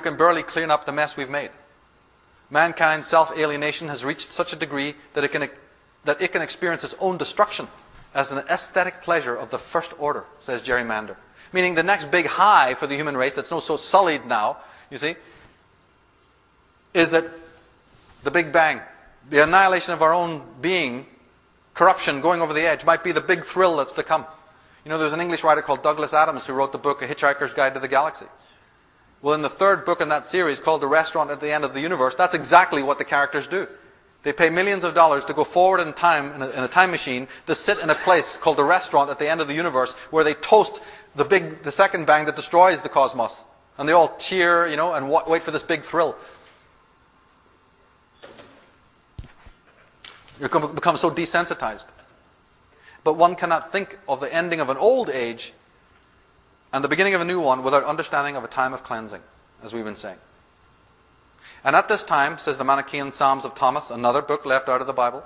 can barely clean up the mess we've made. Mankind's self-alienation has reached such a degree that it can experience its own destruction as an aesthetic pleasure of the first order, says Jerry Mander. Meaning the next big high for the human race that's so sullied now, you see, is that the Big Bang, the annihilation of our own being, corruption, going over the edge, might be the big thrill that's to come. You know, there's an English writer called Douglas Adams who wrote the book A Hitchhiker's Guide to the Galaxy. Well, in the third book in that series, called The Restaurant at the End of the Universe, that's exactly what the characters do. They pay millions of dollars to go forward in time, in a time machine, to sit in a place called the restaurant at the end of the universe, where they toast the second bang that destroys the cosmos. And they all cheer, you know, and wait for this big thrill. You become so desensitized. But one cannot think of the ending of an old age and the beginning of a new one without understanding of a time of cleansing, as we've been saying. And at this time, says the Manichaean Psalms of Thomas, another book left out of the Bible,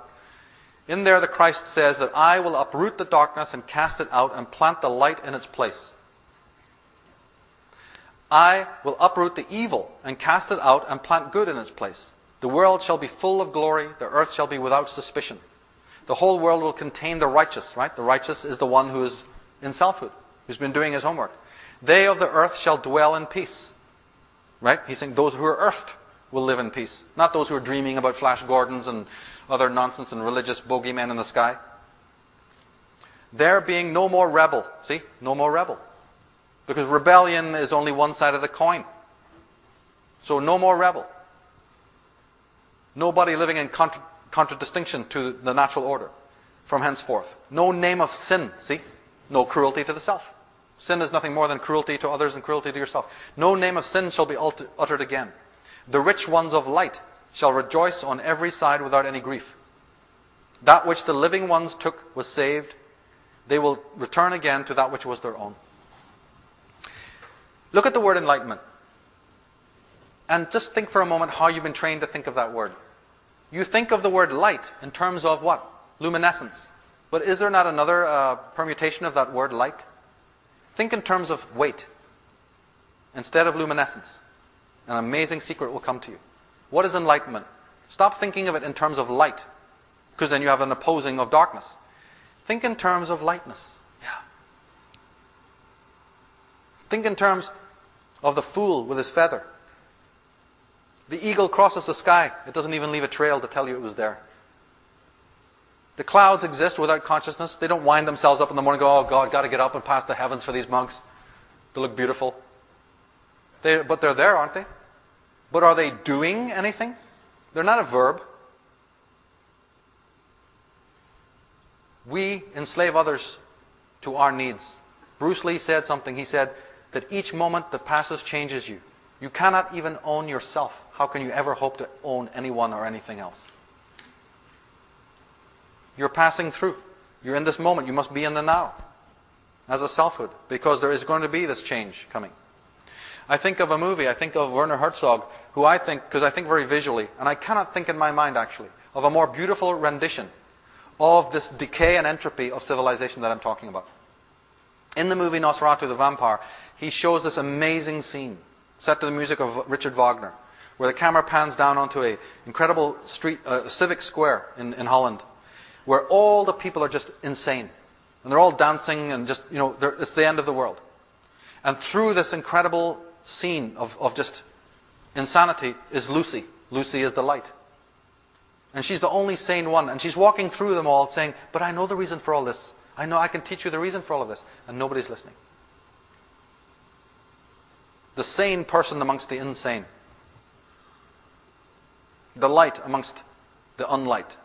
in there the Christ says that I will uproot the darkness and cast it out and plant the light in its place. I will uproot the evil and cast it out and plant good in its place. The world shall be full of glory, the earth shall be without suspicion. The whole world will contain the righteous, right? The righteous is the one who is in selfhood, who's been doing his homework. They of the earth shall dwell in peace. Right? He's saying those who are earthed will live in peace. Not those who are dreaming about Flash Gordons and other nonsense and religious bogeymen in the sky. There being no more rebel. See? No more rebel. Because rebellion is only one side of the coin. So no more rebel. Nobody living in contradistinction to the natural order from henceforth. No name of sin. See? No cruelty to the self. Sin is nothing more than cruelty to others and cruelty to yourself. No name of sin shall be uttered again. The rich ones of light shall rejoice on every side without any grief. That which the living ones took was saved. They will return again to that which was their own. Look at the word enlightenment. And just think for a moment how you've been trained to think of that word. You think of the word light in terms of what? Luminescence. But is there not another permutation of that word light? Think in terms of weight instead of luminescence. An amazing secret will come to you. What is enlightenment? Stop thinking of it in terms of light, because then you have an opposing of darkness. Think in terms of lightness. Yeah. Think in terms of the fool with his feather. The eagle crosses the sky. It doesn't even leave a trail to tell you it was there. The clouds exist without consciousness. They don't wind themselves up in the morning and go, oh God, got to get up and pass the heavens for these monks. They look beautiful. But they're there, aren't they? But are they doing anything? They're not a verb. We enslave others to our needs. Bruce Lee said something. He said that each moment that passes changes you. You cannot even own yourself. How can you ever hope to own anyone or anything else? You're passing through. You're in this moment. You must be in the now as a selfhood, because there is going to be this change coming. I think of a movie. I think of Werner Herzog, who I think, because I think very visually, and I cannot think in my mind actually, of a more beautiful rendition of this decay and entropy of civilization that I'm talking about. In the movie Nosferatu the Vampire, he shows this amazing scene set to the music of Richard Wagner, where the camera pans down onto an incredible street, civic square in Holland, where all the people are just insane. And they're all dancing and just, it's the end of the world. And through this incredible scene of just insanity is Lucy. Lucy is the light. And she's the only sane one. And she's walking through them all saying, but I know the reason for all this. I know I can teach you the reason for all of this. And nobody's listening. The sane person amongst the insane. The light amongst the unlight.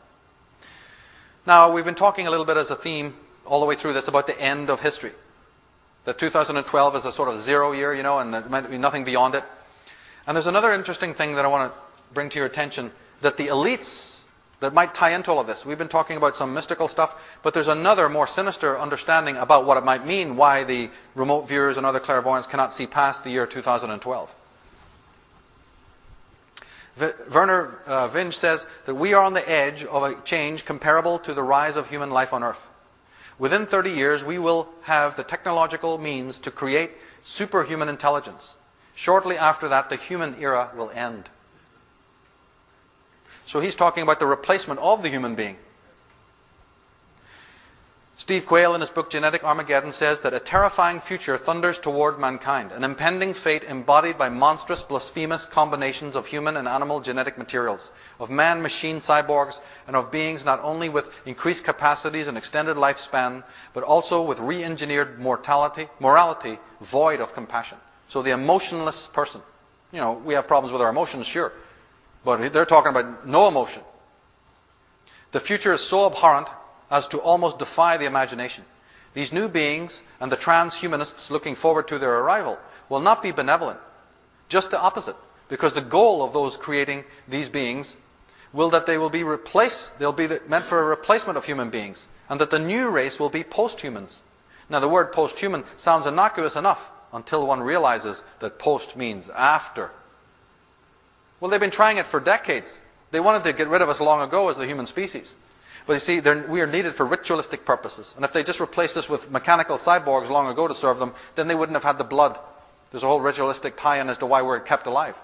Now, we've been talking a little bit as a theme all the way through this about the end of history. That 2012 is a sort of 0 year, and there might be nothing beyond it. And there's another interesting thing that I want to bring to your attention, that the elites that might tie into all of this. We've been talking about some mystical stuff, but there's another more sinister understanding about what it might mean, why the remote viewers and other clairvoyants cannot see past the year 2012. Werner Vinge says that we are on the edge of a change comparable to the rise of human life on Earth. Within 30 years, we will have the technological means to create superhuman intelligence. Shortly after that, the human era will end. So he's talking about the replacement of the human being. Steve Quayle, in his book Genetic Armageddon, says that a terrifying future thunders toward mankind, an impending fate embodied by monstrous, blasphemous combinations of human and animal genetic materials, of man-machine cyborgs, and of beings not only with increased capacities and extended lifespan, but also with re-engineered morality void of compassion. So the emotionless person. You know, we have problems with our emotions, sure, but they're talking about no emotion. The future is so abhorrent as to almost defy the imagination. These new beings and the transhumanists looking forward to their arrival will not be benevolent, just the opposite, because the goal of those creating these beings will that they will be replaced, they'll be meant for a replacement of human beings, and that the new race will be post-humans. Now the word post-human sounds innocuous enough until one realizes that post means after. Well, they've been trying it for decades. They wanted to get rid of us long ago as the human species. But you see, we are needed for ritualistic purposes. And if they just replaced us with mechanical cyborgs long ago to serve them, then they wouldn't have had the blood. There's a whole ritualistic tie-in as to why we're kept alive.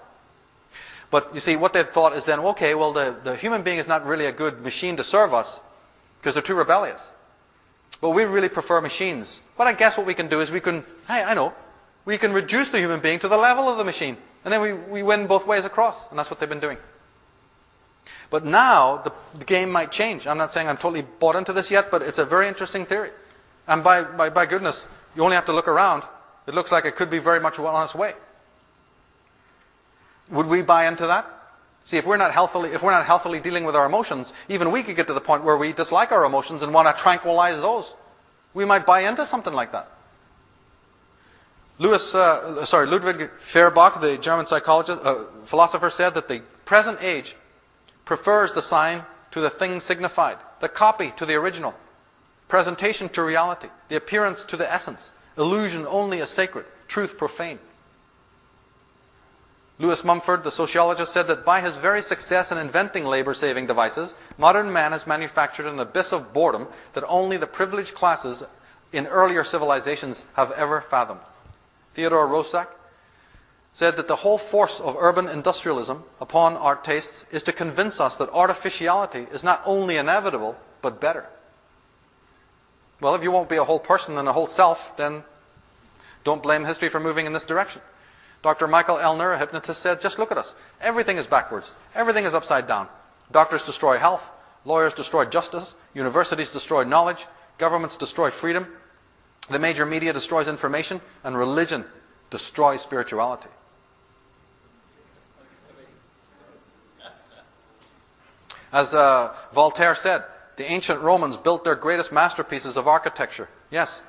But you see, what they've thought is then, okay, well, the human being is not really a good machine to serve us because they're too rebellious. But we really prefer machines. But I guess what we can do is we can reduce the human being to the level of the machine. And then we win both ways across. And that's what they've been doing. But now, the game might change. I'm not saying I'm totally bought into this yet, but it's a very interesting theory. And by goodness, you only have to look around. It looks like it could be very much on its way. Would we buy into that? See, if we're not healthily dealing with our emotions, even we could get to the point where we dislike our emotions and want to tranquilize those. We might buy into something like that. Ludwig Feuerbach, the German philosopher, said that the present age prefers the sign to the thing signified, the copy to the original, presentation to reality, the appearance to the essence, illusion only as sacred, truth profane. Lewis Mumford, the sociologist, said that by his very success in inventing labor-saving devices, modern man has manufactured an abyss of boredom that only the privileged classes in earlier civilizations have ever fathomed. Theodore Roszak said that the whole force of urban industrialism upon our tastes is to convince us that artificiality is not only inevitable, but better. Well, if you won't be a whole person and a whole self, then don't blame history for moving in this direction. Dr. Michael Elner, a hypnotist, said, just look at us. Everything is backwards. Everything is upside down. Doctors destroy health. Lawyers destroy justice. Universities destroy knowledge. Governments destroy freedom. The major media destroys information. And religion destroys spirituality. As Voltaire said, the ancient Romans built their greatest masterpieces of architecture. Yes,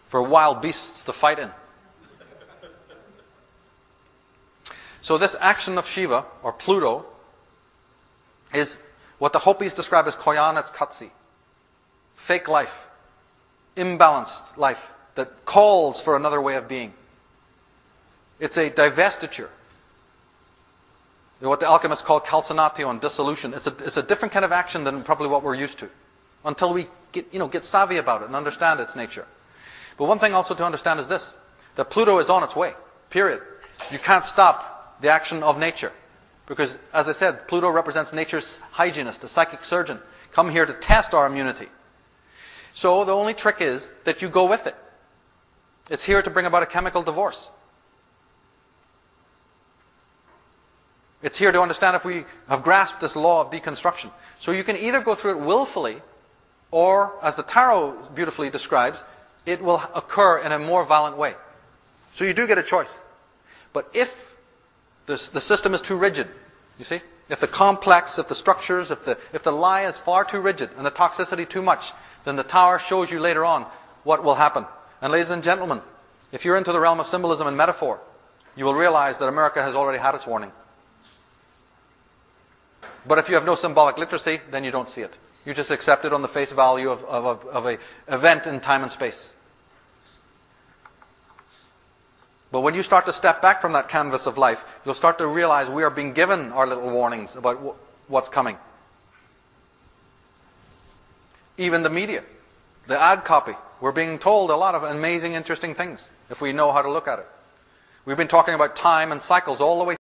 for wild beasts to fight in. So this action of Shiva, or Pluto, is what the Hopis describe as Koyanets Katsi. Fake life. Imbalanced life that calls for another way of being. It's a divestiture. What the alchemists call calcinatio, dissolution. It's a different kind of action than probably what we're used to. Until we get savvy about it and understand its nature. But one thing also to understand is this. That Pluto is on its way. Period. You can't stop the action of nature. Because, as I said, Pluto represents nature's hygienist, a psychic surgeon, come here to test our immunity. So the only trick is that you go with it. It's here to bring about a chemical divorce. It's here to understand if we have grasped this law of deconstruction. So you can either go through it willfully, or, as the tarot beautifully describes, it will occur in a more violent way. So you do get a choice. But if the system is too rigid, you see, if the complex, if the structures, if the lie is far too rigid and the toxicity too much, then the tower shows you later on what will happen. And ladies and gentlemen, if you're into the realm of symbolism and metaphor, you will realize that America has already had its warning. But if you have no symbolic literacy, then you don't see it. You just accept it on the face value of an event in time and space. But when you start to step back from that canvas of life, you'll start to realize we are being given our little warnings about what's coming. Even the media, the ad copy, we're being told a lot of amazing, interesting things if we know how to look at it. We've been talking about time and cycles all the way